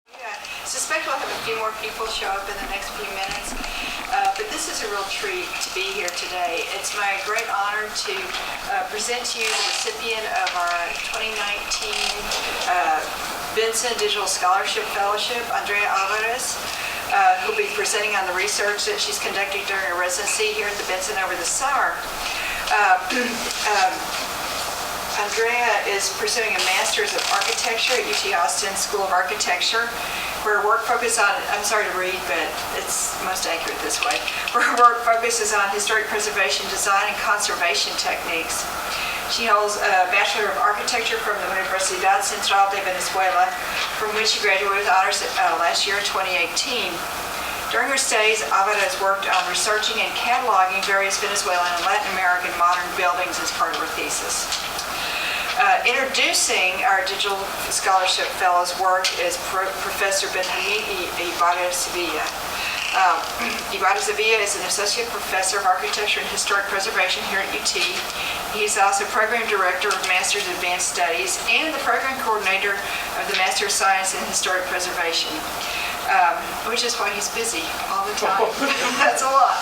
I suspect we'll have a few more people show up in the next few minutes, but this is a real treat to be here today. It's my great honor to present to you the recipient of our 2019 Benson Digital Scholarship Fellowship, Andrea Alvarez, who will be presenting on the research that she's conducting during her residency here at the Benson over the summer. Andrea is pursuing a Master's of Architecture at UT Austin School of Architecture, where her work focuses on, I'm sorry to read, but it's most accurate this way, where her work focuses on historic preservation, design, and conservation techniques. She holds a Bachelor of Architecture from the Universidad Central de Venezuela, from which she graduated with honors last year, 2018. During her studies, Alvarez worked on researching and cataloging various Venezuelan and Latin American modern buildings as part of her thesis. Introducing our Digital Scholarship Fellow's work is Professor Benjamin Ibarra Sevilla. Ibarra Sevilla is an Associate Professor of Architecture and Historic Preservation here at UT. He's also Program Director of Master's Advanced Studies and the Program Coordinator of the Master of Science in Historic Preservation, which is why he's busy all the time. That's a lot.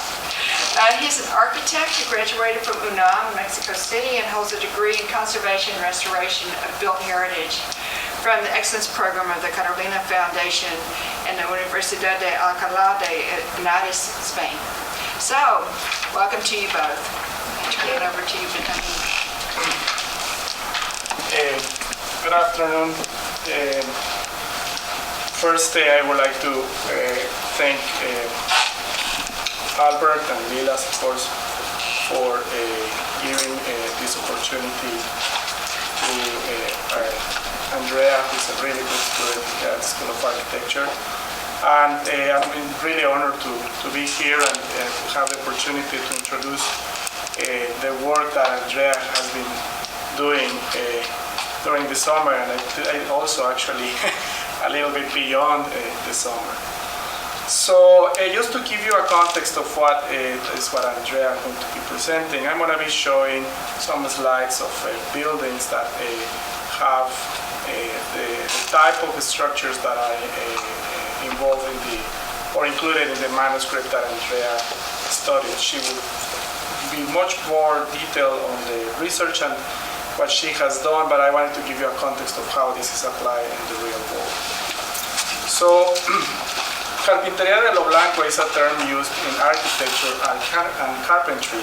He's an architect who graduated from UNAM, Mexico City, and holds a degree in conservation and restoration of built heritage from the Excellence Program of the Carolina Foundation and the Universidad de Alcalá de Henares, Spain. So, welcome to you both. I'll turn it over to you, Benjamin. Good afternoon. First, I would like to thank Albert and LLILAS, of course, for giving this opportunity to Andrea, who's a really good student at the School of Architecture. And I'm really honored to be here and to have the opportunity to introduce the work that Andrea has been doing during the summer, and I also actually a little bit beyond the summer. So just to give you a context of what Andrea is going to be presenting, I'm going to be showing some slides of buildings that have the type of structures that are involved in or included in the manuscript that Andrea studied. She will be much more detailed on the research and what she has done, but I wanted to give you a context of how this is applied in the real world. So, Carpintería de Blanco is a term used in architecture and carpentry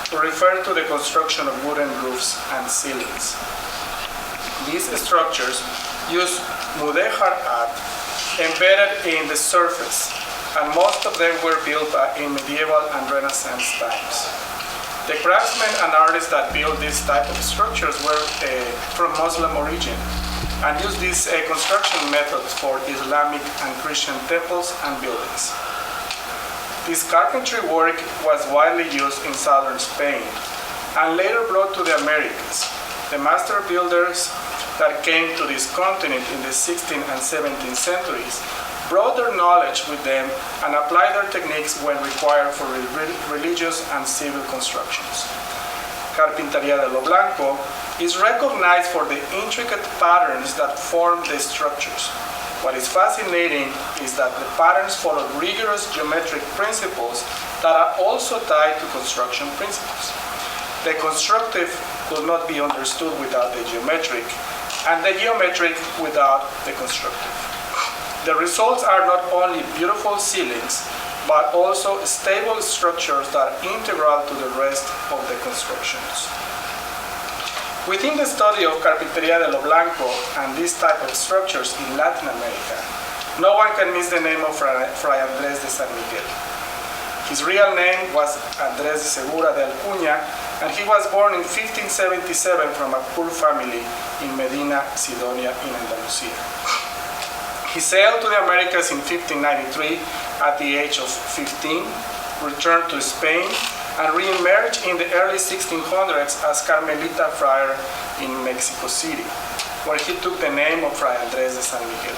to refer to the construction of wooden roofs and ceilings. These structures use mudéjar art embedded in the surface, and most of them were built in medieval and Renaissance times. The craftsmen and artists that built this type of structures were from Muslim origin, and used these construction methods for Islamic and Christian temples and buildings. This carpentry work was widely used in southern Spain and later brought to the Americas. The master builders that came to this continent in the 16th and 17th centuries brought their knowledge with them and applied their techniques when required for religious and civil constructions. Carpintería de Blanco is recognized for the intricate patterns that form the structures. What is fascinating is that the patterns follow rigorous geometric principles that are also tied to construction principles. The constructive could not be understood without the geometric, and the geometric without the constructive. The results are not only beautiful ceilings, but also stable structures that are integral to the rest of the constructions. Within the study of Carpintería de Blanco and this type of structures in Latin America, no one can miss the name of Fray Andrés de San Miguel. His real name was Andrés de Segura de Acuña, and he was born in 1577 from a poor family in Medina, Sidonia in Andalusia. He sailed to the Americas in 1593 at the age of 15, returned to Spain, and re-emerged in the early 1600s as Carmelita friar in Mexico City, where he took the name of Fray Andrés de San Miguel.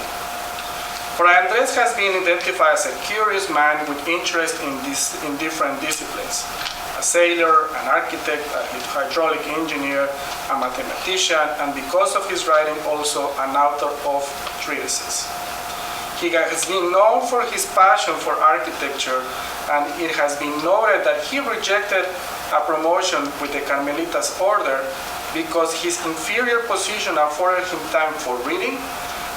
Fray Andrés has been identified as a curious man with interest in different disciplines: a sailor, an architect, a hydraulic engineer, a mathematician, and because of his writing, also an author of treatises. He has been known for his passion for architecture, and it has been noted that he rejected a promotion with the Carmelitas order because his inferior position afforded him time for reading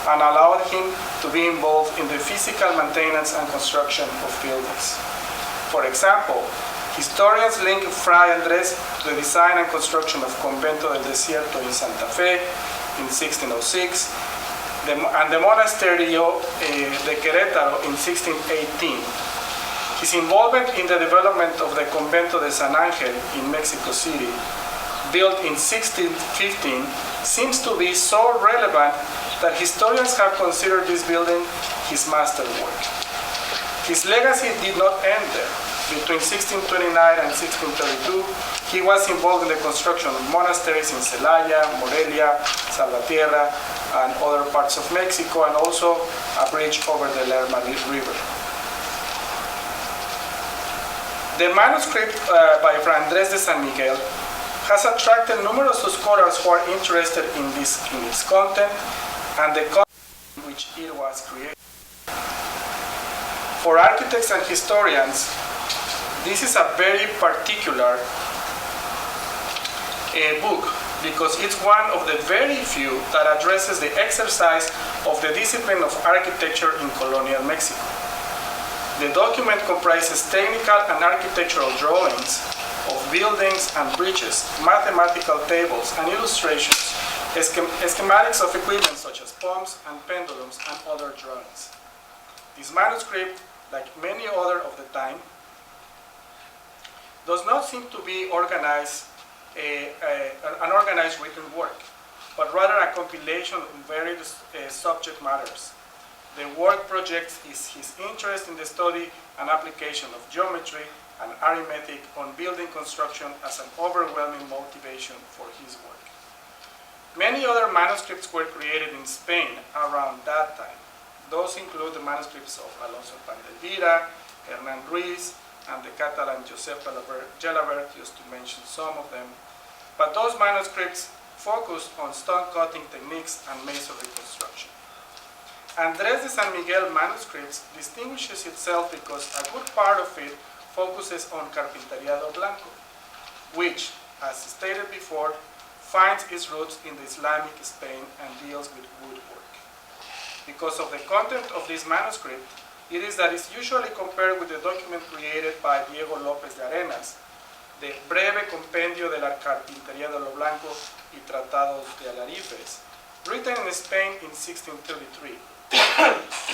and allowed him to be involved in the physical maintenance and construction of buildings. For example, historians link Fray Andrés to the design and construction of Convento del Desierto in Santa Fe in 1606, and the Monasterio de Querétaro in 1618. His involvement in the development of the Convento de San Ángel in Mexico City, built in 1615, seems to be so relevant that historians have considered this building his masterwork. His legacy did not end there. Between 1629 and 1632, he was involved in the construction of monasteries in Celaya, Morelia, Salvatierra, and other parts of Mexico, and also a bridge over the Lerma River. The manuscript by Fray Andrés de San Miguel has attracted numerous scholars who are interested in its content and the context in which it was created. For architects and historians, this is a very particular book because it's one of the very few that addresses the exercise of the discipline of architecture in colonial Mexico. The document comprises technical and architectural drawings of buildings and bridges, mathematical tables and illustrations, schematics of equipment such as pumps and pendulums, and other drawings. This manuscript, like many other of the time, does not seem to be organized, an organized written work, but rather a compilation of various subject matters. The work projects his interest in the study and application of geometry and arithmetic on building construction as an overwhelming motivation for his work. Many other manuscripts were created in Spain around that time. Those include the manuscripts of Alonso Pandelvira, Hernán Ruiz, and the Catalan Josep Gelabert, just to mention some of them. But those manuscripts focused on stone cutting techniques and masonry construction. Andrés de San Miguel manuscripts distinguishes itself because a good part of it focuses on Carpintería de Blanco, which, as stated before, finds its roots in the Islamic Spain and deals with woodwork. Because of the content of this manuscript, it is that it's usually compared with the document created by Diego López de Arenas, the Breve Compendio de la Carpintería de lo Blanco y Tratados de Alarifes, written in Spain in 1633.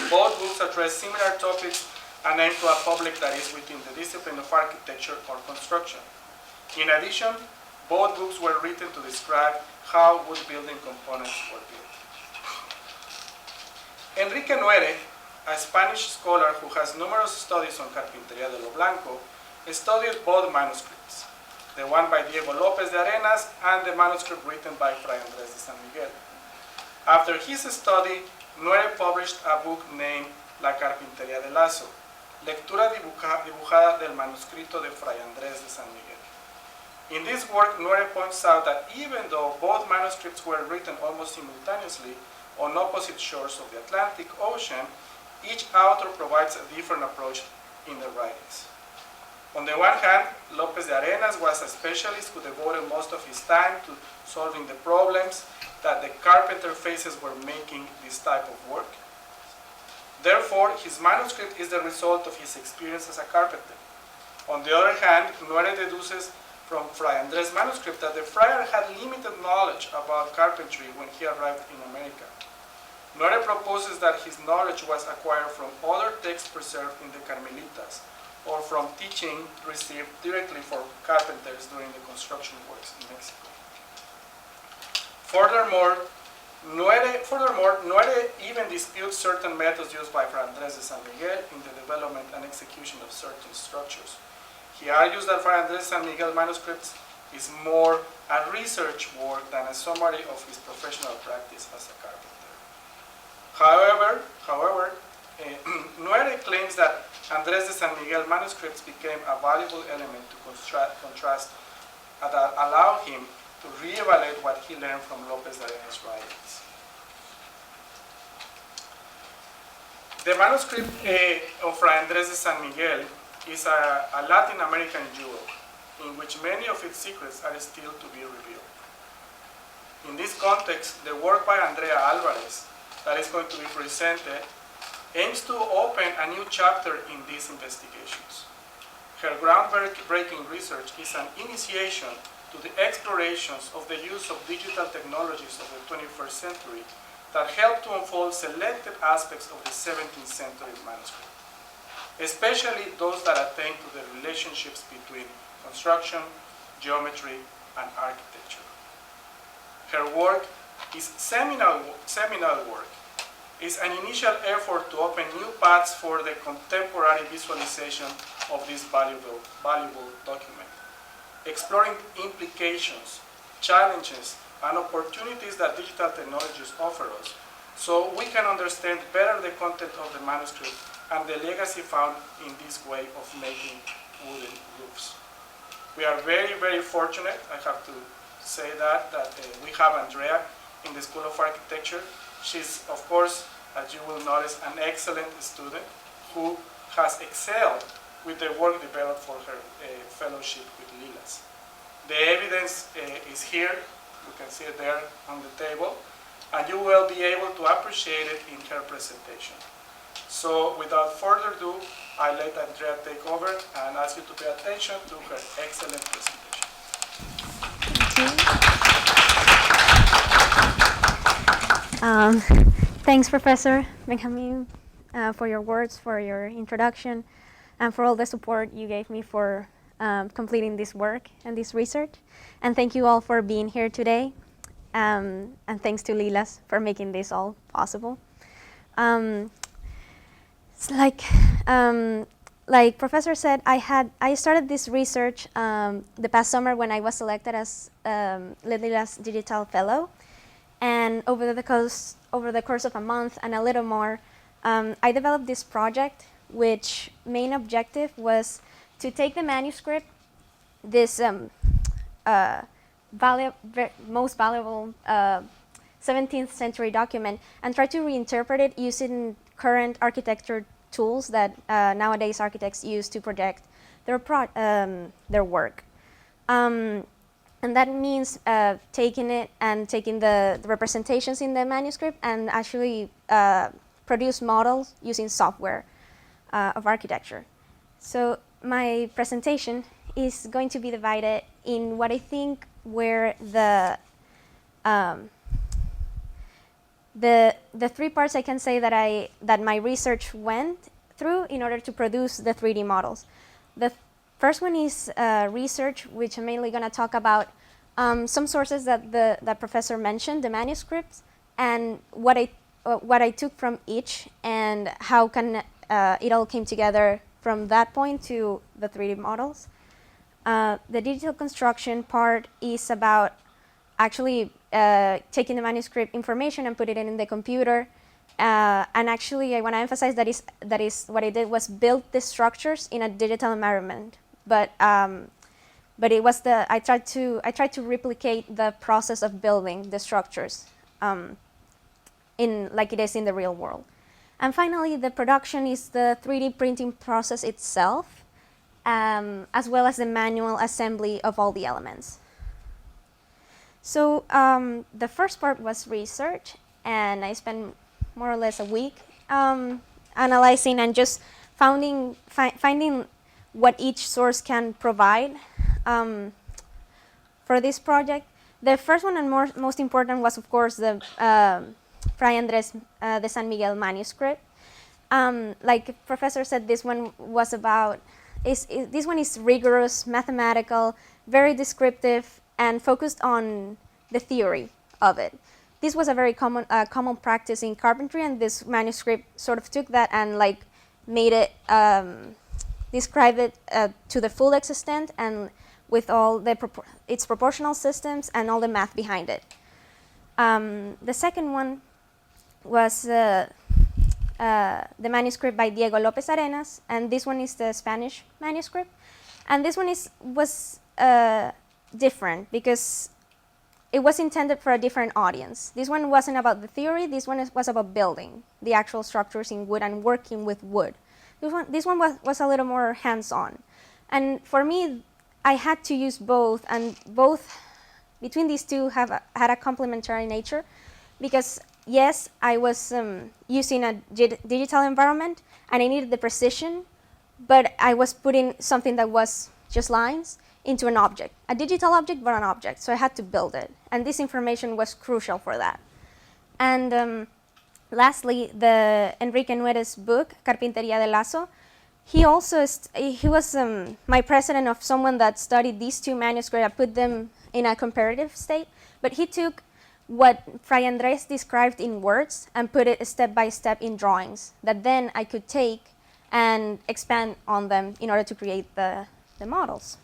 Both books address similar topics and aim to a public that is within the discipline of architecture or construction. In addition, both books were written to describe how wood building components were built. Enrique Nuere, a Spanish scholar who has numerous studies on Carpintería de lo Blanco, studied both manuscripts, the one by Diego López de Arenas and the manuscript written by Fray Andrés de San Miguel. After his study, Nuere published a book named La Carpintería de Lazo, lectura dibujada del manuscrito de Fray Andrés de San Miguel. In this work, Nuere points out that even though both manuscripts were written almost simultaneously on opposite shores of the Atlantic Ocean, each author provides a different approach in their writings. On the one hand, López de Arenas was a specialist who devoted most of his time to solving the problems that the carpenter faces when making this type of work. Therefore, his manuscript is the result of his experience as a carpenter. On the other hand, Nuere deduces from Fray Andrés' manuscript that the friar had limited knowledge about carpentry when he arrived in America. Nuere proposes that his knowledge was acquired from other texts preserved in the Carmelitas, or from teaching received directly from carpenters during the construction works in Mexico. Furthermore, Nuere even disputes certain methods used by Fray Andrés de San Miguel in the development and execution of certain structures. He argues that Fray Andrés de San Miguel manuscripts is more a research work than a summary of his professional practice as a carpenter. However, Nuere claims that Andrés de San Miguel manuscripts became a valuable element to contrast that allowed him to reevaluate what he learned from López de Arenas' writings. The manuscript of Fray Andrés de San Miguel is a Latin American jewel in which many of its secrets are still to be revealed. In this context, the work by Andrea Alvarez that is going to be presented aims to open a new chapter in these investigations. Her groundbreaking research is an initiation to the explorations of the use of digital technologies of the 21st century that help to unfold selected aspects of the 17th century manuscript, especially those that attain to the relationships between construction, geometry, and architecture. Her work is seminal work. It's an initial effort to open new paths for the contemporary visualization of this valuable document, exploring implications, challenges, and opportunities that digital technologies offer us, so we can understand better the content of the manuscript and the legacy found in this way of making wooden roofs. We are very, very fortunate, I have to say that we have Andrea in the School of Architecture. She's, of course, as you will notice, an excellent student who has excelled with the work developed for her fellowship with LLILAS. The evidence is here. You can see it there on the table, and you will be able to appreciate it in her presentation. So without further ado, I let Andrea take over and ask you to pay attention to her excellent presentation. Thank you. Thanks, Professor Benjamin, for your words, for your introduction, and for all the support you gave me for completing this work and this research. And thank you all for being here today. And thanks to LLILAS for making this all possible. It's like Professor said, I started this research the past summer when I was selected as LLILAS Digital Fellow. And over the course of a month and a little more, I developed this project, which main objective was to take the manuscript, this most valuable 17th century document, and try to reinterpret it using current architecture tools that nowadays architects use to project their work. And that means taking it and taking the representations in the manuscript and actually produce models using software of architecture. So my presentation is going to be divided in what I think were the 3 parts I can say that my research went through in order to produce the 3D models. The first one is research, which I'm mainly going to talk about some sources that Professor mentioned, the manuscripts, and what I took from each, and how can it all came together from that point to the 3D models. The digital construction part is about actually taking the manuscript information and putting it in the computer. And actually, I want to emphasize that is what I did was build the structures in a digital environment. But it was I tried to replicate the process of building the structures like it is in the real world. And finally, the production is the 3D printing process itself, as well as the manual assembly of all the elements. So the first part was research, and I spent more or less a week analyzing and just finding what each source can provide for this project. The first one and most important was, of course, the Fray Andrés de San Miguel manuscript. Like Professor said, this one was about, this one is rigorous, mathematical, very descriptive, and focused on the theory of it. This was a very common practice in carpentry, and this manuscript sort of took that and like made it, describe it to the full extent, and with all its proportional systems and all the math behind it. The second one was the manuscript by Diego López Arenas, and this one is the Spanish manuscript. And this one was different because it was intended for a different audience. This one wasn't about the theory, this one was about building the actual structures in wood and working with wood. This one was a little more hands-on. And for me, I had to use both, and both between these two had a complementary nature, because yes, I was using a digital environment and I needed the precision, but I was putting something that was just lines into an object, a digital object, but an object. So I had to build it, and this information was crucial for that. And lastly, the Enrique Nuere's book, Carpintería de Lazo, he was my president of someone that studied these two manuscripts and put them in a comparative state, but he took what Fray Andrés described in words and put it step by step in drawings that then I could take and expand on them in order to create the models.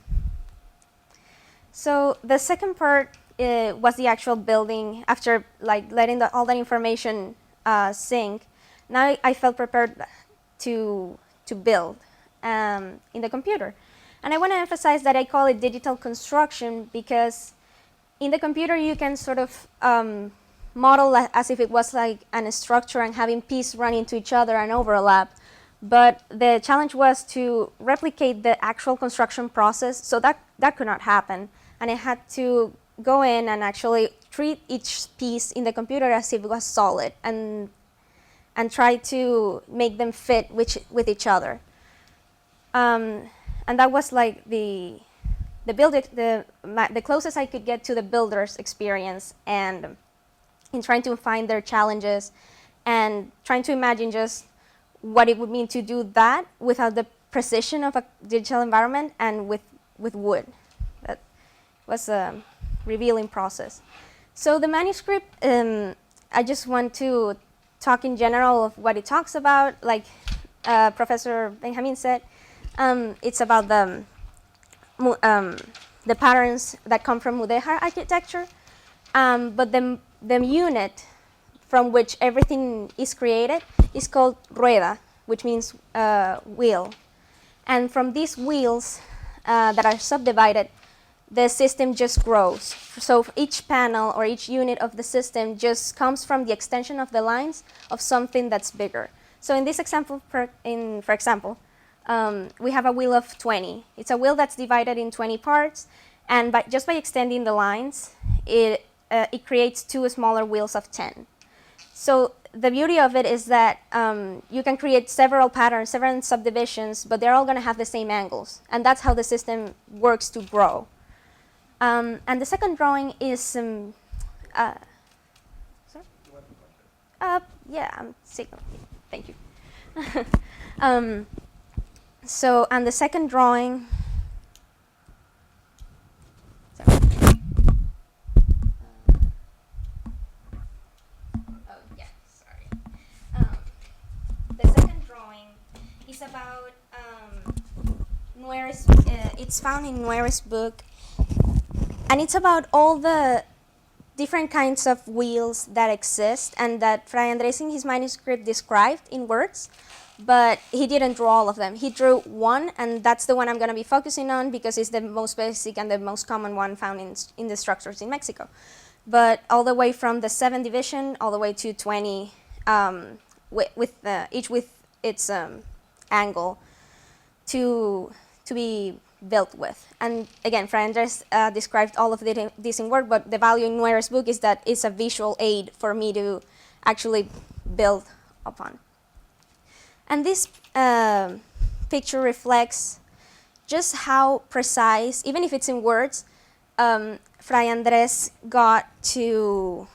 So the second part was the actual building. After like letting all that information sink, now I felt prepared to build in the computer. And I want to emphasize that I call it digital construction because in the computer you can sort of model as if it was like a structure and having pieces run into each other and overlap. But the challenge was to replicate the actual construction process, so that could not happen. And I had to go in and actually treat each piece in the computer as if it was solid and try to make them fit with each other. And that was like the closest I could get to the builder's experience, and in trying to find their challenges and trying to imagine just what it would mean to do that without the precision of a digital environment and with wood. That was a revealing process. So the manuscript, I just want to talk in general of what it talks about. Like Professor Benjamin said, it's about the patterns that come from Mudéjar architecture, but the unit from which everything is created is called rueda, which means wheel. And from these wheels that are subdivided, the system just grows. So each panel or each unit of the system just comes from the extension of the lines of something that's bigger. So in this example, for example, we have a wheel of 20. It's a wheel that's divided in 20 parts, and just by extending the lines, it creates two smaller wheels of 10. So the beauty of it is that you can create several patterns, several subdivisions, but they're all going to have the same angles, and that's how the system works to grow. And the second drawing is sorry? Yeah, I'm signaling. Thank you. So, and the second drawing, sorry. Oh, yeah, sorry. The second drawing is about Nuere's, it's found in Nuere's book, and it's about all the different kinds of wheels that exist and that Fray Andrés in his manuscript described in words, but he didn't draw all of them. He drew one, and that's the one I'm going to be focusing on because it's the most basic and the most common one found in the structures in Mexico. But all the way from the 7th division all the way to 20, each with its angle to be built with. And again, Fray Andrés described all of this in word, but the value in Nuere's book is that it's a visual aid for me to actually build upon. And this picture reflects just how precise, even if it's in words, Fray Andrés got to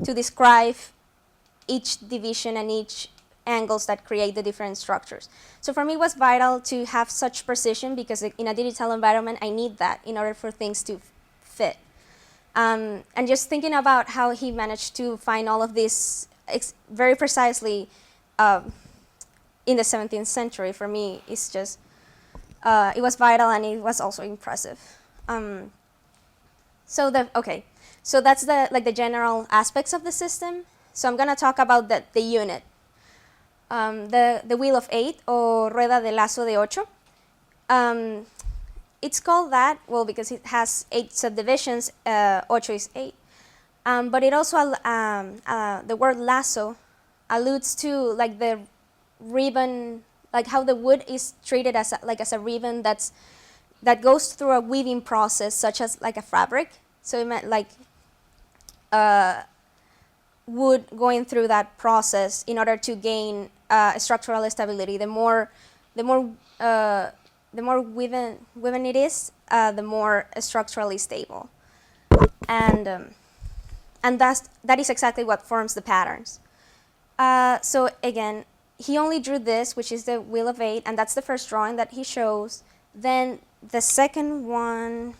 describe each division and each angles that create the different structures. So for me, it was vital to have such precision because in a digital environment, I need that in order for things to fit. And just thinking about how he managed to find all of this very precisely in the 17th century, for me, it's just, it was vital and it was also impressive. So that's the general aspects of the system. So I'm gonna talk about the unit. The wheel of 8, or rueda de lazo de 8. it's called that, well, because it has 8 subdivisions, ocho is 8. But it also, the word lasso alludes to like the ribbon, like how the wood is treated as a ribbon that goes through a weaving process, such as like a fabric. So it meant like wood going through that process in order to gain structural stability. The more woven it is, the more structurally stable. And that is exactly what forms the patterns. So again, he only drew this, which is the wheel of 8, and that's the first drawing that he shows. Then the second one,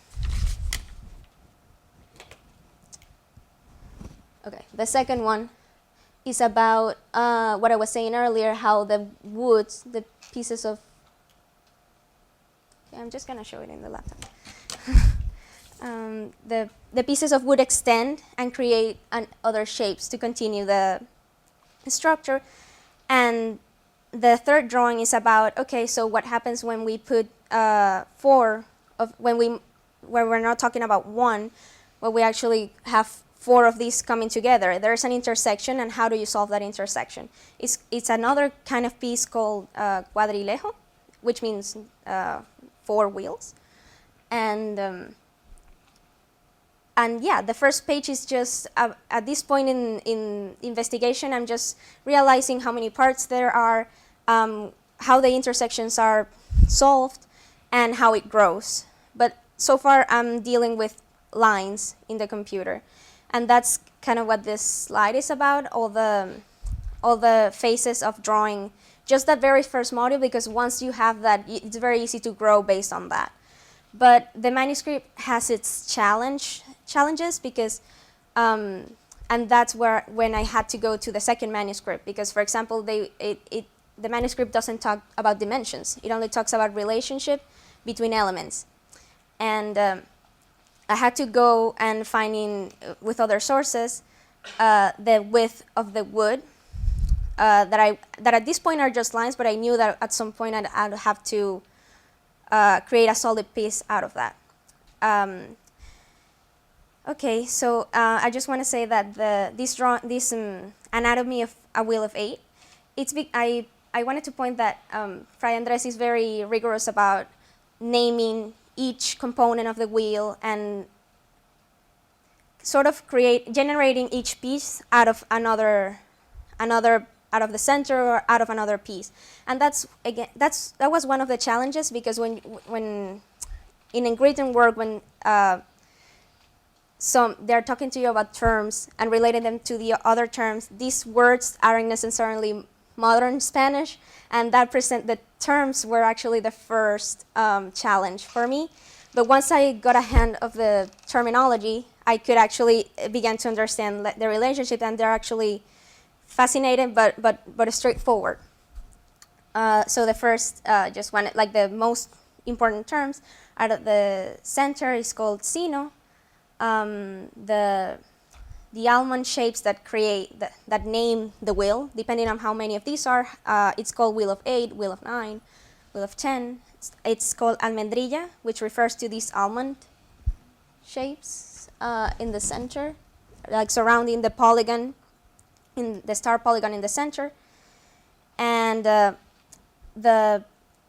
okay, the second one is about what I was saying earlier, how the woods, the pieces of, okay, I'm just gonna show it in the laptop. The pieces of wood extend and create other shapes to continue the structure. And the third drawing is about, okay, so what happens when we put where we're not talking about one, but we actually have 4 of these coming together. There's an intersection, and how do you solve that intersection? It's another kind of piece called cuadrilejo, which means 4 wheels. And yeah, the first page is just, at this point in investigation, I'm just realizing how many parts there are, how the intersections are solved, and how it grows. But so far, I'm dealing with lines in the computer. And that's kind of what this slide is about, all the phases of drawing just that very first module, because once you have that, it's very easy to grow based on that. But the manuscript has its challenges because, and that's when I had to go to the second manuscript, because, for example, the manuscript doesn't talk about dimensions. It only talks about relationship between elements. And I had to go and find with other sources the width of the wood that at this point are just lines, but I knew that at some point I'd have to create a solid piece out of that. Okay, so I just want to say that this anatomy of a wheel of 8, I wanted to point that Fray Andrés is very rigorous about naming each component of the wheel and sort of generating each piece out of another out of the center or out of another piece. And that was one of the challenges, because when in ingredient work, when they're talking to you about terms and relating them to the other terms, these words aren't necessarily modern Spanish, and the terms were actually the first challenge for me. But once I got a hand of the terminology, I could actually begin to understand the relationship, and they're actually fascinating, but straightforward. So the first, just one, like the most important terms out of the center is called sino. The almond shapes that that name the wheel, depending on how many of these are, it's called wheel of 8, wheel of 9, wheel of 10. It's called almendrilla, which refers to these almond shapes in the center, like surrounding the polygon, in the star polygon in the center. And the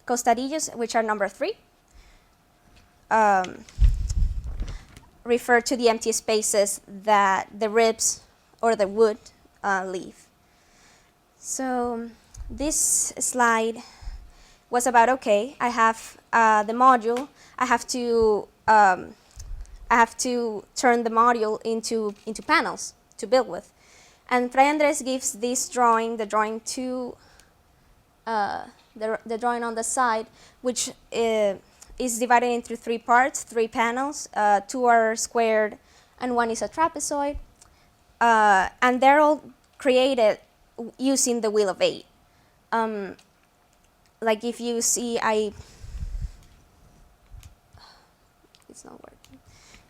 costadillos, which are number 3, refer to the empty spaces that the ribs or the wood leave. So this slide was about, okay, I have the module, I have to turn the module into panels to build with. And Fray Andrés gives this drawing, the drawing the drawing on the side, which is divided into 3 parts, 3 panels. 2 are squared and 1 is a trapezoid. And they're all created using the wheel of 8. Like if you see, it's not working.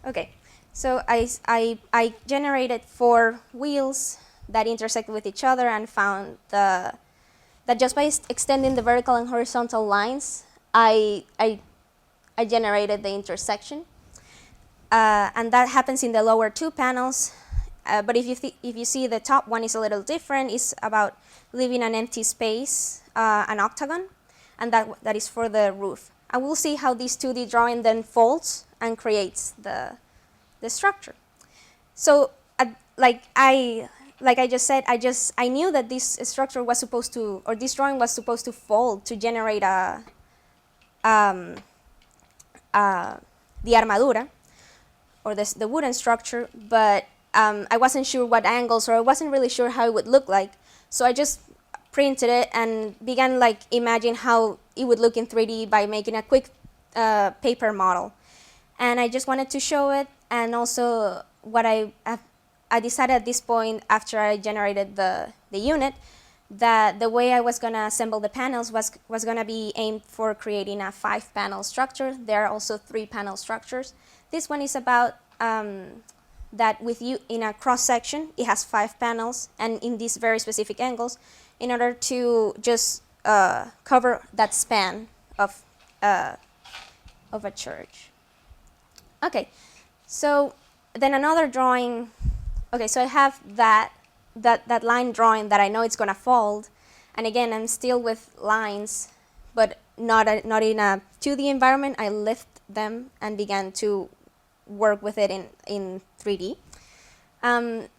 Okay, so I generated 4 wheels that intersect with each other, and found that just by extending the vertical and horizontal lines, I I generated the intersection. And that happens in the lower 2 panels. But if you see the top one is a little different, it's about leaving an empty space, an octagon, and that is for the roof. And we'll see how this 2D drawing then folds and creates the structure. So, like I just said, I knew that this structure was supposed to, or this drawing was supposed to fold to generate the armadura, or the wooden structure, but I wasn't sure what angles, or I wasn't really sure how it would look like. So I just printed it and began like imagine how it would look in 3D by making a quick paper model. And I just wanted to show it, and also what I decided at this point, after I generated the unit, that the way I was gonna assemble the panels was gonna be aimed for creating a 5-panel structure. There are also 3-panel structures. This one is about that with you in a cross section, it has 5 panels, and in these very specific angles, in order to just cover that span of a church. Okay, so then another drawing. Okay, so I have that line drawing that I know it's gonna fold, and again I'm still with lines, but not in a 2D environment. I lift them and began to work with it in 3D. And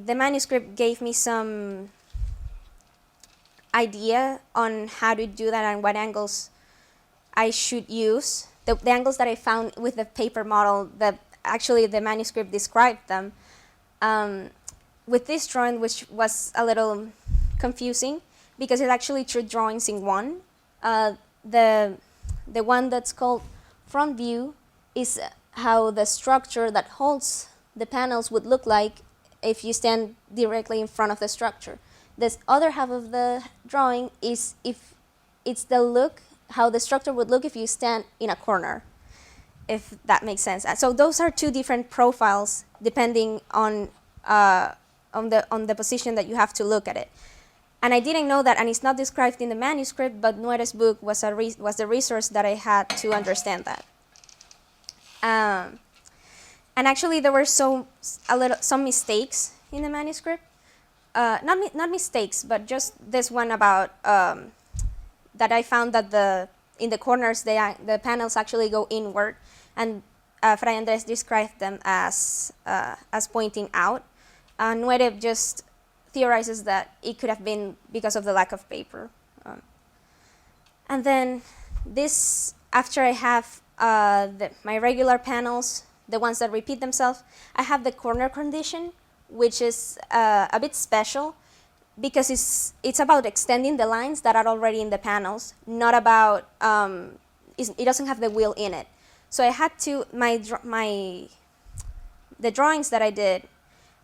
the manuscript gave me some idea on how to do that and what angles I should use. The angles that I found with the paper model, that actually the manuscript described them. With this drawing, which was a little confusing because it's actually 2 drawings in one. The one that's called front view is how the structure that holds the panels would look like if you stand directly in front of the structure. This other half of the drawing is if it's the look, how the structure would look if you stand in a corner, if that makes sense. So those are 2 different profiles depending on the position that you have to look at it. And I didn't know that, and it's not described in the manuscript, but Nuere's book was the resource that I had to understand that. And actually, there were some mistakes in the manuscript. Not mistakes, but just this one about that I found that in the corners the panels actually go inward, and Fray Andrés described them as pointing out. Nuere just theorizes that it could have been because of the lack of paper. And then this, after I have my regular panels, the ones that repeat themselves, I have the corner condition, which is a bit special because it's about extending the lines that are already in the panels, not about, it doesn't have the wheel in it. So I had to, the drawings that I did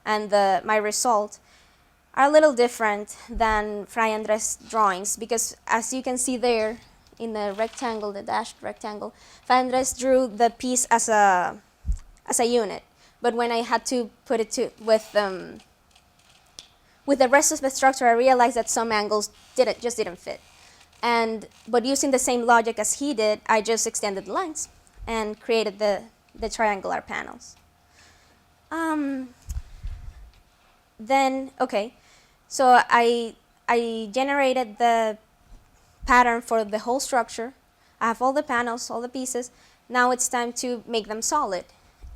and my result are a little different than Fray Andrés' drawings, because as you can see there in the rectangle, the dashed rectangle, Fray Andrés drew the piece as a unit. But when I had to put it with the rest of the structure, I realized that some angles just didn't fit. But using the same logic as he did, I just extended the lines and created the triangular panels. Then, okay, so I generated the pattern for the whole structure. I have all the panels, all the pieces. Now it's time to make them solid.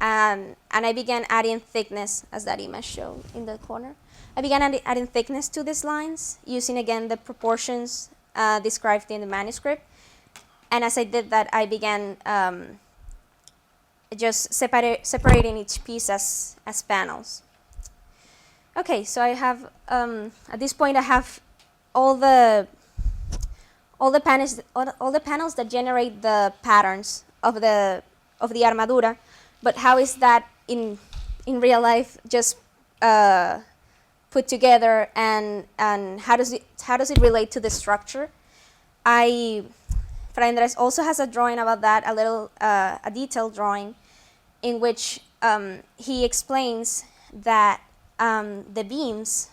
And I began adding thickness, as that image showed in the corner. I began adding thickness to these lines, using again the proportions described in the manuscript. And as I did that, I began just separating each piece as panels. Okay, so I have, at this point I have all the panels that generate the patterns of the armadura. But how is that in real life just put together, and how does it relate to the structure? Fray Andrés also has a drawing about that, a detailed drawing, in which he explains that the beams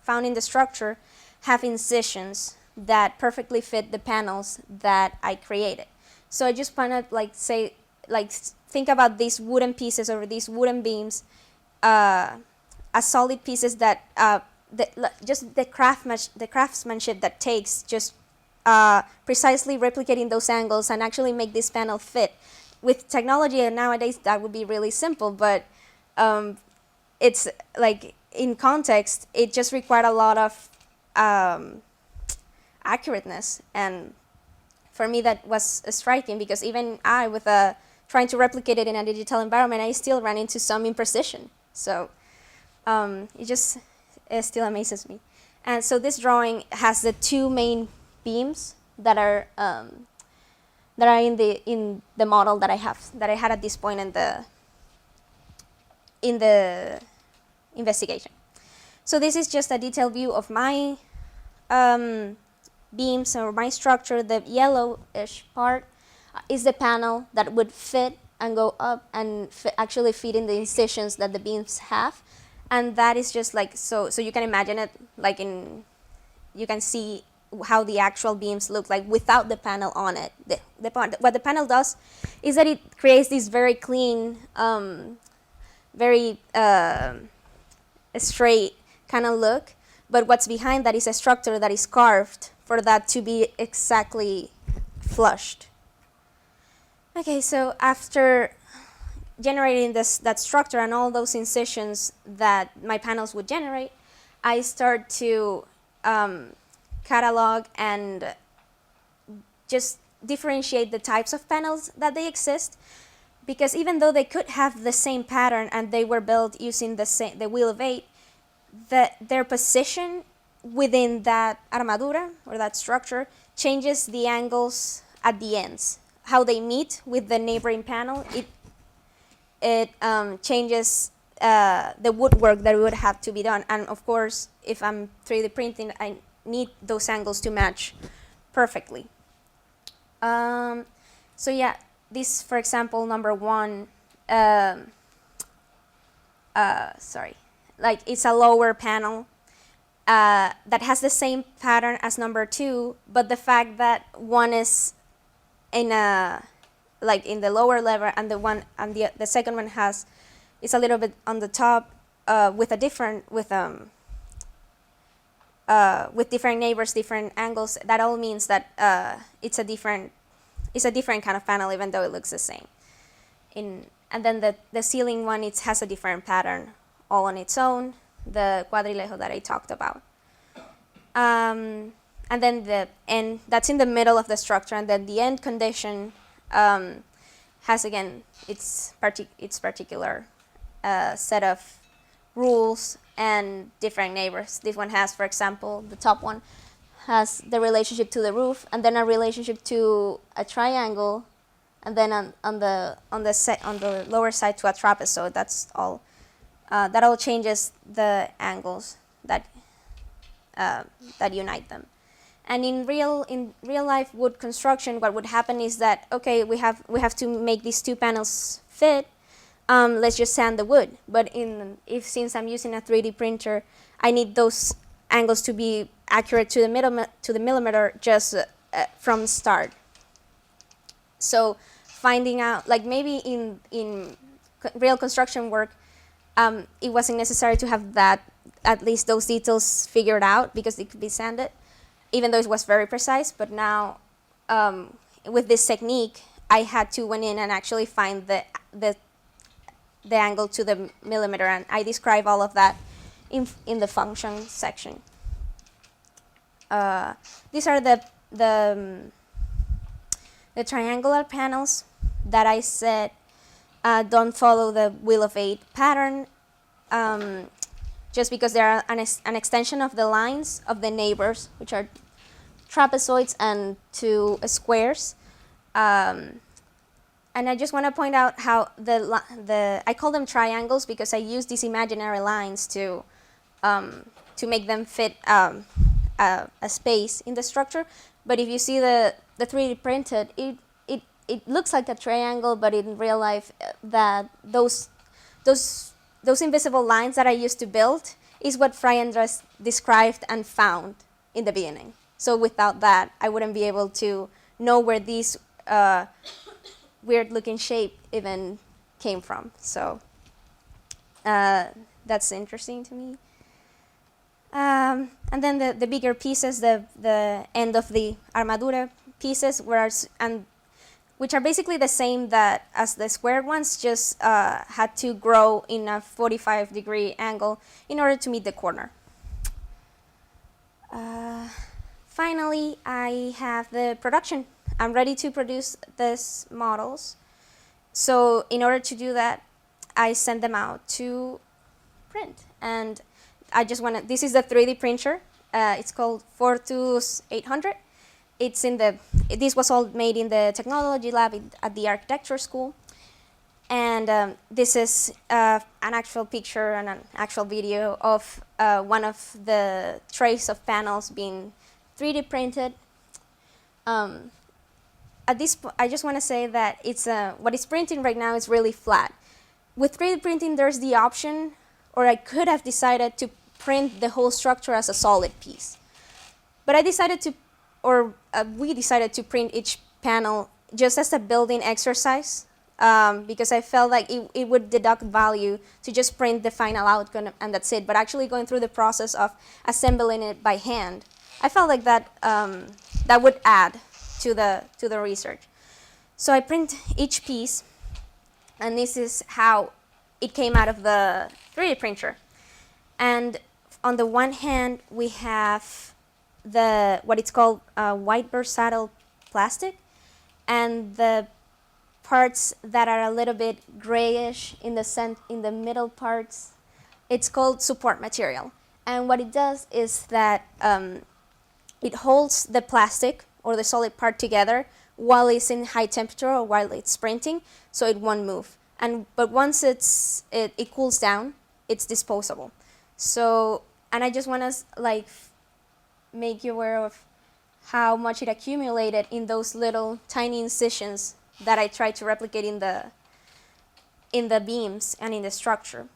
found in the structure have incisions that perfectly fit the panels that I created. So I just want to think about these wooden pieces or these wooden beams as solid pieces that just the craftsmanship that takes just precisely replicating those angles and actually make this panel fit. With technology nowadays, that would be really simple, but it's like in context, it just required a lot of accurateness, and for me that was striking, because even I, with trying to replicate it in a digital environment, I still ran into some imprecision. So it still amazes me. And so this drawing has the two main beams that are in the model that I had at this point in the investigation. So this is just a detailed view of my beams or my structure. The yellowish part is the panel that would fit and go up and actually fit in the incisions that the beams have. And that is just like, so you can imagine it like you can see how the actual beams look like without the panel on it. What the panel does is that it creates this very clean, very straight kind of look, but what's behind that is a structure that is carved for that to be exactly flushed. Okay, so after generating that structure and all those incisions that my panels would generate, I start to catalog and just differentiate the types of panels that they exist, because even though they could have the same pattern and they were built using the wheel of 8, their position within that armadura or that structure changes the angles at the ends. How they meet with the neighboring panel, it changes the woodwork that would have to be done. And of course, if I'm 3D printing, I need those angles to match perfectly. So yeah, this, for example, number 1, like it's a lower panel that has the same pattern as number 2, but the fact that one is in the lower level and the second one is a little bit on the top with different neighbors, different angles. That all means that it's a different kind of panel, even though it looks the same. And then the ceiling one, it has a different pattern all on its own, the cuadrilejo that I talked about. And then the end, that's in the middle of the structure, and then the end condition has, again, its particular set of rules and different neighbors. This one has, for example, the top one has the relationship to the roof, and then a relationship to a triangle, and then on the lower side to a trapezoid. That's all. That all changes the angles that unite them. And in real life wood construction, what would happen is that, okay, we have to make these two panels fit. Let's just sand the wood. But since I'm using a 3D printer, I need those angles to be accurate to the millimeter just from start. So finding out, like maybe in real construction work, it wasn't necessary to have at least those details figured out because they could be sanded, even though it was very precise. But now, with this technique, I had to went in and actually find the angle to the millimeter, and I describe all of that in the function section. These are the triangular panels that I said don't follow the wheel of 8 pattern, just because they are an extension of the lines of the neighbors, which are trapezoids and 2 squares. And I just want to point out how I call them triangles because I use these imaginary lines to make them fit a space in the structure. But if you see the 3D printed, it looks like a triangle, but in real life, that those invisible lines that I used to build is what Fray Andrés described and found in the beginning. So without that, I wouldn't be able to know where these weird looking shape even came from. So that's interesting to me. And then the bigger pieces, the end of the armadura pieces, which are basically the same as the squared ones, just had to grow in a 45-degree angle in order to meet the corner. Finally, I have the production. I'm ready to produce these models. So in order to do that, I send them out to print. And this is the 3D printer. It's called Fortus 800. This was all made in the technology lab at the architecture school. And this is an actual picture and an actual video of one of the trays of panels being 3D printed. At this point, I just want to say that what it's printing right now is really flat. With 3D printing, there's the option, or I could have decided to print the whole structure as a solid piece. But we decided to print each panel just as a building exercise, because I felt like it would deduct value to just print the final outcome and that's it. But actually going through the process of assembling it by hand, I felt like that would add to the research. So I print each piece, and this is how it came out of the 3D printer. And on the one hand, we have what it's called white versatile plastic, and the parts that are a little bit grayish in the middle parts, it's called support material. And what it does is that it holds the plastic or the solid part together while it's in high temperature or while it's printing, so it won't move. But once it cools down, it's disposable. So, and I just want to make you aware of how much it accumulated in those little tiny incisions that I tried to replicate in the beams and in the structure,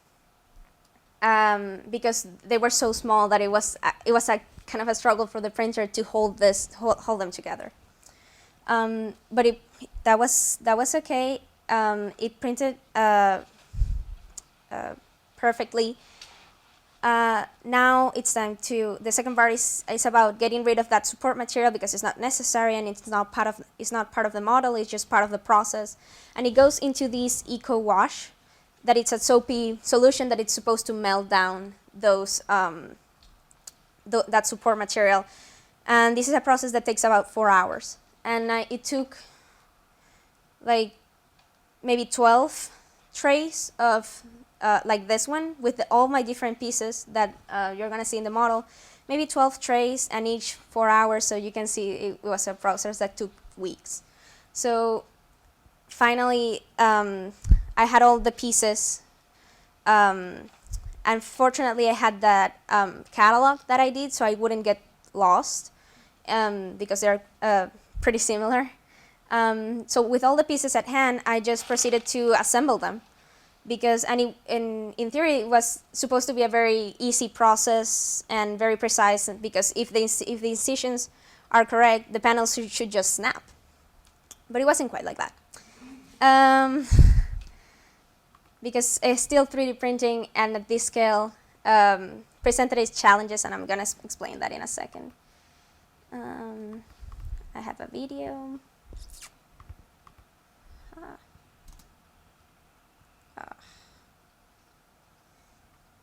because they were so small that it was a kind of a struggle for the printer to hold them together. But that was okay. It printed perfectly. Now it's time the second part is about getting rid of that support material because it's not necessary and it's not part of the model, it's just part of the process. And it goes into this eco wash, that it's a soapy solution that it's supposed to melt down that support material. And this is a process that takes about 4 hours. And it took maybe 12 trays of like this one with all my different pieces that you're gonna see in the model, maybe 12 trays and each 4 hours, so you can see it was a process that took weeks. So finally, I had all the pieces, and fortunately I had that catalog that I did so I wouldn't get lost, because they're pretty similar. So with all the pieces at hand, I just proceeded to assemble them. Because in theory, it was supposed to be a very easy process and very precise, because if the incisions are correct, the panels should just snap. But it wasn't quite like that. Because it's still 3D printing, and at this scale, presented its challenges, and I'm going to explain that in a second. I have a video.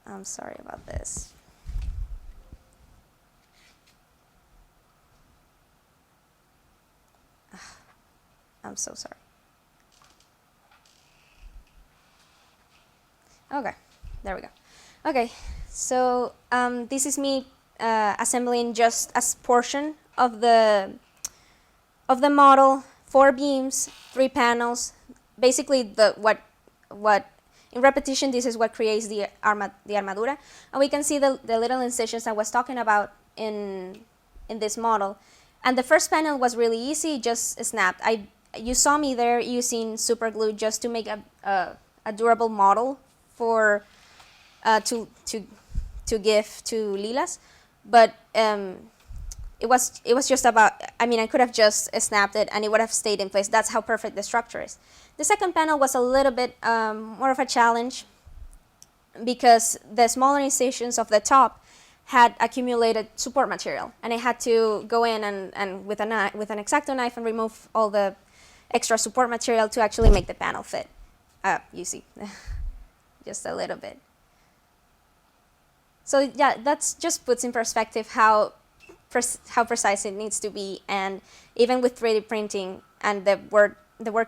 I'm sorry about this. I'm so sorry. Okay, there we go. Okay, so this is me assembling just a portion of the model, 4 beams, 3 panels. Basically, what in repetition, this is what creates the armadura. And we can see the little incisions I was talking about in this model. And the first panel was really easy, just snapped. You saw me there using super glue just to make a durable model for to give to LLILAS. But it was just about, I mean, I could have just snapped it and it would have stayed in place. That's how perfect the structure is. The second panel was a little bit more of a challenge because the smaller incisions of the top had accumulated support material, and I had to go in and with an X-Acto knife and remove all the extra support material to actually make the panel fit. You see, just a little bit. So yeah, that just puts in perspective how precise it needs to be, and even with 3D printing and the work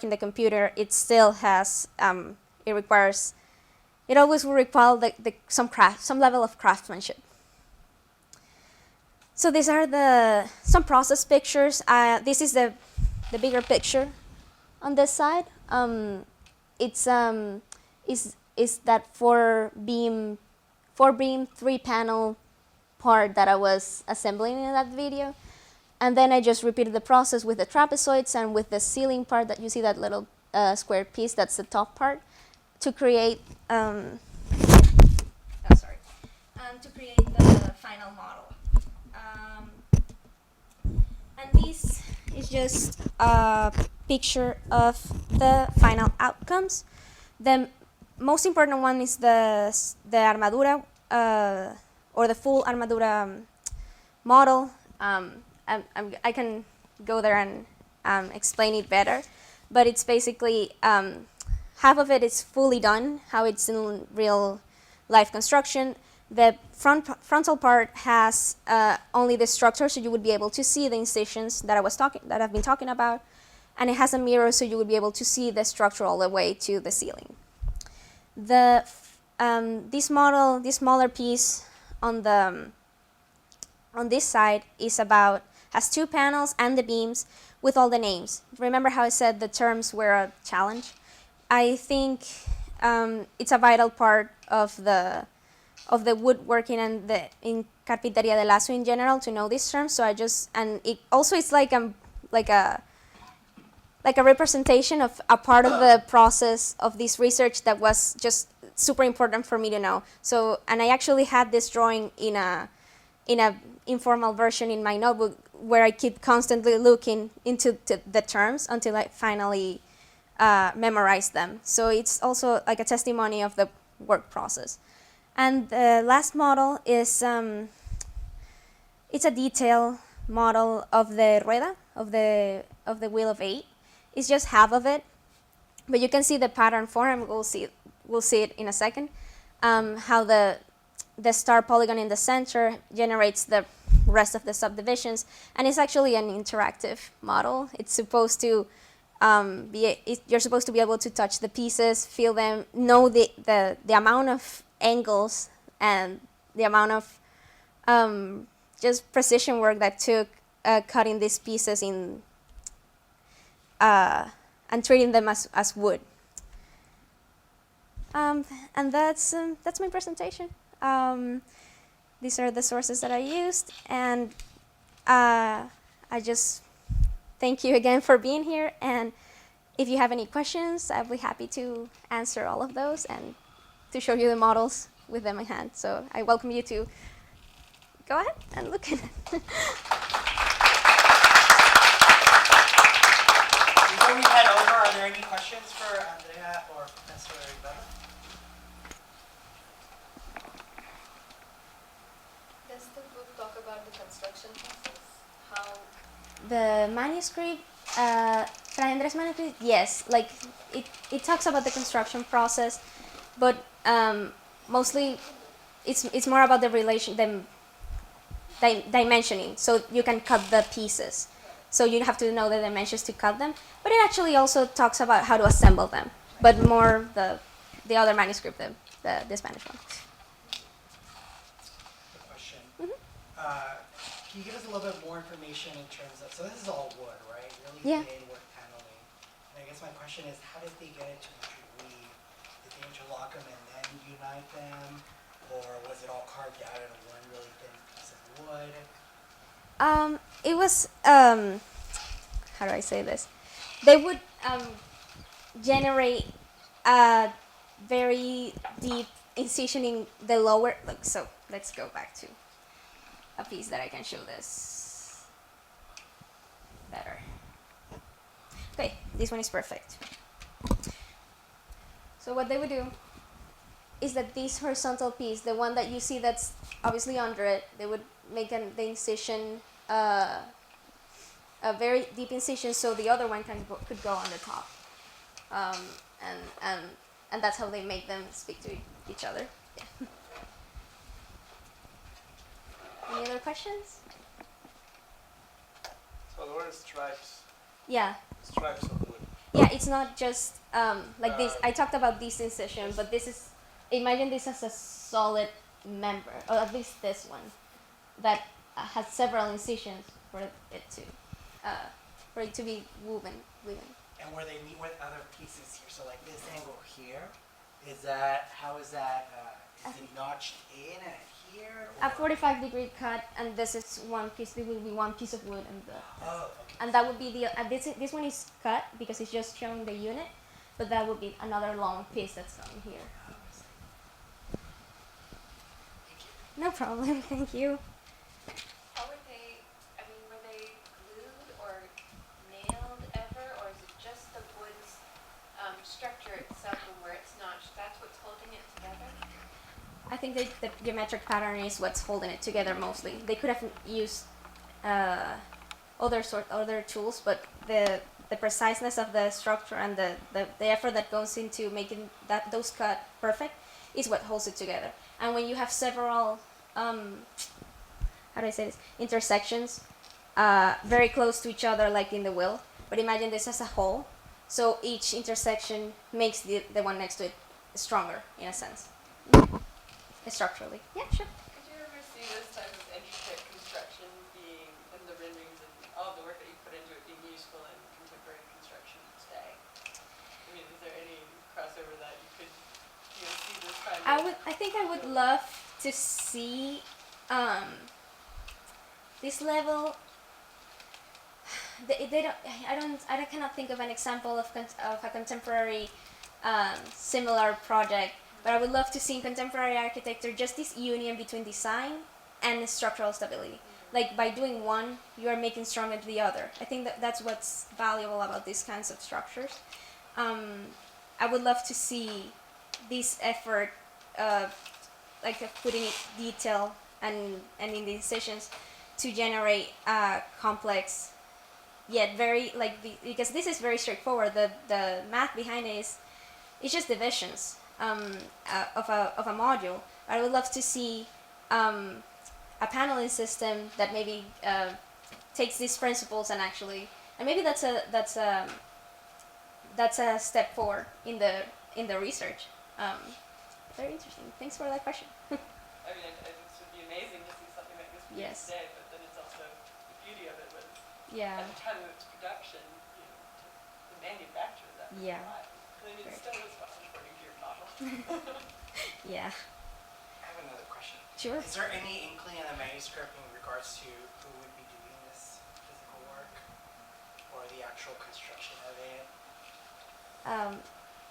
in the computer, it still has it always will require some level of craftsmanship. So these are some process pictures. This is the bigger picture on this side. It's is that four beam 3-panel part that I was assembling in that video, and then I just repeated the process with the trapezoids and with the ceiling part that you see, that little square piece, that's the top part, to create to create the final model. And this is just a picture of the final outcomes. The most important one is the armadura, or the full armadura model. I can go there and explain it better, but it's basically half of it is fully done, how it's in real life construction. The frontal part has only the structure, so you would be able to see the incisions that I've been talking about, and it has a mirror, so you would be able to see the structure all the way to the ceiling. This model, this smaller piece on this side has 2 panels and the beams with all the names. Remember how I said the terms were a challenge? I think it's a vital part of the woodworking and in Carpinteria de Lazo in general to know these terms. So and it also it's like a representation of a part of the process of this research that was just super important for me to know. So, and I actually had this drawing in a informal version in my notebook where I keep constantly looking into the terms until I finally memorized them. So it's also like a testimony of the work process. And the last model is it's a detail model of the rueda, of the wheel of 8. It's just half of it, but you can see the pattern form. We'll see it in a second. How the star polygon in the center generates the rest of the subdivisions, and it's actually an interactive model. It's supposed to you're supposed to be able to touch the pieces, feel them, know the amount of angles and the amount of just precision work that took cutting these pieces in and treating them as wood. And that's my presentation. These are the sources that I used, and I just thank you again for being here. And if you have any questions, I'll be happy to answer all of those and to show you the models with them in hand. So I welcome you to go ahead and look at it. Before we head over, are there any questions for Andrea or Professor Ibarra? Does the book talk about the construction process? How the manuscript, Fray Andrés manuscript, yes, like it talks about the construction process, but mostly it's more about the dimensioning, so you can cut the pieces. So you have to know the dimensions to cut them, but it actually also talks about how to assemble them, but more the other manuscript, the Spanish one. The question. Can you give us a little bit more information in terms of, so this is all wood, right? Really thin wood paneling. And I guess my question is, how did they get it to interweave? Did they interlock them and then unite them? Or was it all carved out of one really thin piece of wood? It was, how do I say this? They would generate a very deep incision in the lower, so let's go back to a piece that I can show this. better. Okay, this one is perfect. So what they would do is that this horizontal piece, the one that you see that's obviously under it, they would make the incision, a very deep incision, so the other one could go on the top. And that's how they make them speak to each other. Yeah. Any other questions? So the word stripes, Yeah. stripes of wood. Yeah, it's not just like this. I talked about this incision, but this is, imagine this as a solid member, or at least this one, that has several incisions for it to be woven. And where they meet with other pieces here, so like this angle here, is that, how is that, is it notched in at here? A 45-degree cut, and this is one piece. There will be one piece of wood, Oh, okay. and that would be the. This one is cut because it's just showing the unit, but that would be another long piece that's on here. No problem. Thank you. How were they, I mean, were they glued or nailed ever, or is it just the wood's structure itself and where it's notched, that's what's holding it together? I think that the geometric pattern is what's holding it together mostly. They could have used other tools, but the preciseness of the structure and the effort that goes into making those cut perfect is what holds it together. And when you have several, how do I say this, intersections very close to each other, like in the wheel, but imagine this as a whole, so each intersection makes the one next to it stronger, in a sense, structurally. Yeah, sure. Did you ever see this type of intricate construction being, in the renderings and all the work that you put into it, being useful in contemporary construction today? I mean, is there any crossover that you could, see this kind of... I think I would love to see this level. I cannot think of an example of a contemporary similar project, but I would love to see in contemporary architecture just this union between design and structural stability. Like by doing one, you are making stronger the other. I think that's what's valuable about these kinds of structures. I would love to see this effort, like putting detail and in the incisions to generate complex, yet very because this is very straightforward. The math behind it is it's just divisions of a module. I would love to see a paneling system that maybe takes these principles and maybe that's a step forward in the research. Very interesting. Thanks for that question. I mean, it would be amazing to see something like this produced today, but then it's also, the beauty of it was, at the time of its production, the manufacture of that was alive. I mean, it still is fun according to your model. Yeah. I have another question. Sure. Is there any inkling in the manuscript in regards to who would be doing this physical work or the actual construction of it?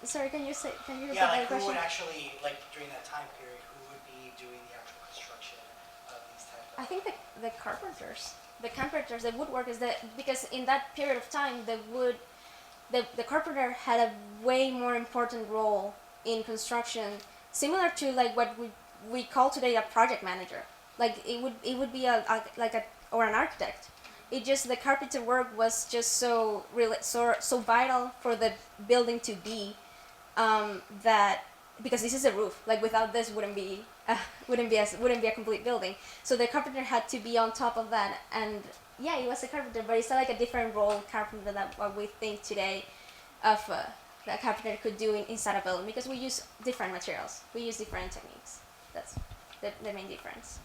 Sorry, can you repeat Yeah, that like who question? would actually, like during that time period, who would be doing the actual construction of these types of... I think the carpenters, the woodworkers, because in that period of time, the carpenter had a way more important role in construction, similar to like what we call today a project manager. Like it would be or an architect. It just, the carpenter work was just so vital for the building to be, that because this is a roof, like without this wouldn't be a complete building. So the carpenter had to be on top of that, and yeah, he was a carpenter, but it's like a different role carpenter than what we think today of that carpenter could do inside a building, because we use different materials, we use different techniques. That's the main difference.